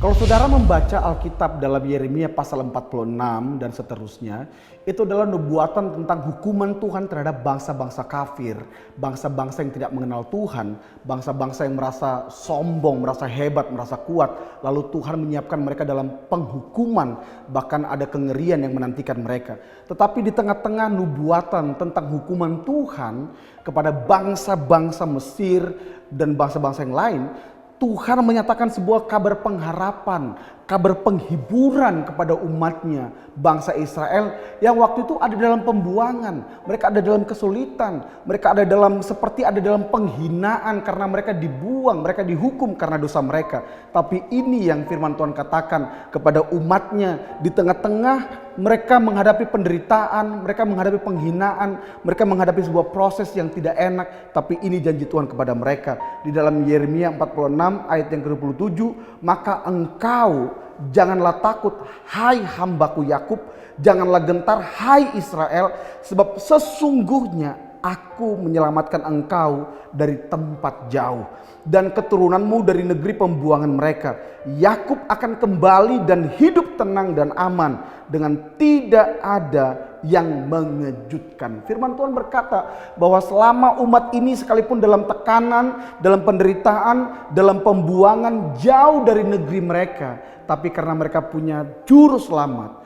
Kalau saudara membaca Alkitab dalam Yeremia pasal 46 dan seterusnya, itu adalah nubuatan tentang hukuman Tuhan terhadap bangsa-bangsa kafir, bangsa-bangsa yang tidak mengenal Tuhan, bangsa-bangsa yang merasa sombong, merasa hebat, merasa kuat. Lalu Tuhan menyiapkan mereka dalam penghukuman, bahkan ada kengerian yang menantikan mereka. Tetapi di tengah-tengah nubuatan tentang hukuman Tuhan kepada bangsa-bangsa Mesir dan bangsa-bangsa yang lain, Tuhan menyatakan sebuah kabar pengharapan, kabar penghiburan kepada umatnya, bangsa Israel yang waktu itu ada dalam pembuangan, mereka ada dalam kesulitan, mereka ada dalam penghinaan karena mereka dibuang, mereka dihukum karena dosa mereka. Tapi ini yang firman Tuhan katakan kepada umatnya di tengah-tengah mereka menghadapi penderitaan, mereka menghadapi penghinaan, mereka menghadapi sebuah proses yang tidak enak. Tapi ini janji Tuhan kepada mereka. Di dalam Yeremia 46 ayat yang ke-27, maka engkau janganlah takut, hai hambaku Yakub, janganlah gentar, hai Israel, sebab sesungguhnya aku menyelamatkan engkau dari tempat jauh dan keturunanmu dari negeri pembuangan mereka. Yakub akan kembali dan hidup tenang dan aman dengan tidak ada yang mengejutkan. Firman Tuhan berkata bahwa selama umat ini sekalipun dalam tekanan, dalam penderitaan, dalam pembuangan jauh dari negeri mereka, tapi karena mereka punya juru selamat,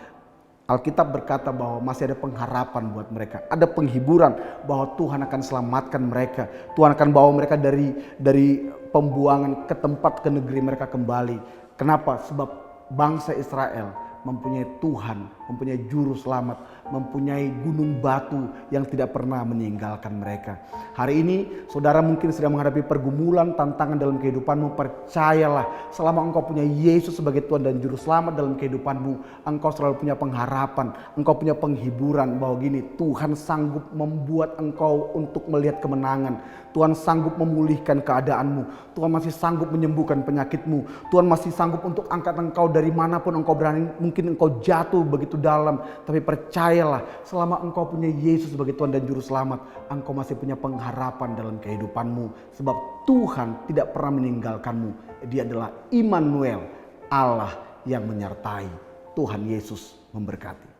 Alkitab berkata bahwa masih ada pengharapan buat mereka. Ada penghiburan bahwa Tuhan akan selamatkan mereka. Tuhan akan bawa mereka dari pembuangan ke tempat, ke negeri mereka kembali. Kenapa? Sebab bangsa Israel mempunyai Tuhan, mempunyai juru selamat, mempunyai gunung batu yang tidak pernah meninggalkan mereka. Hari ini saudara mungkin sedang menghadapi pergumulan, tantangan dalam kehidupanmu. Percayalah, selama engkau punya Yesus sebagai Tuhan dan juru selamat dalam kehidupanmu, engkau selalu punya pengharapan, engkau punya penghiburan bahwa gini, Tuhan sanggup membuat engkau untuk melihat kemenangan. Tuhan sanggup memulihkan keadaanmu. Tuhan masih sanggup menyembuhkan penyakitmu. Tuhan masih sanggup untuk angkat engkau dari manapun engkau berani. Mungkin engkau jatuh begitu dalam, tapi percayalah, selama engkau punya Yesus sebagai Tuhan dan juru selamat, engkau masih punya pengharapan dalam kehidupanmu. Sebab Tuhan tidak pernah meninggalkanmu. Dia adalah Immanuel, Allah yang menyertai. Tuhan Yesus memberkati.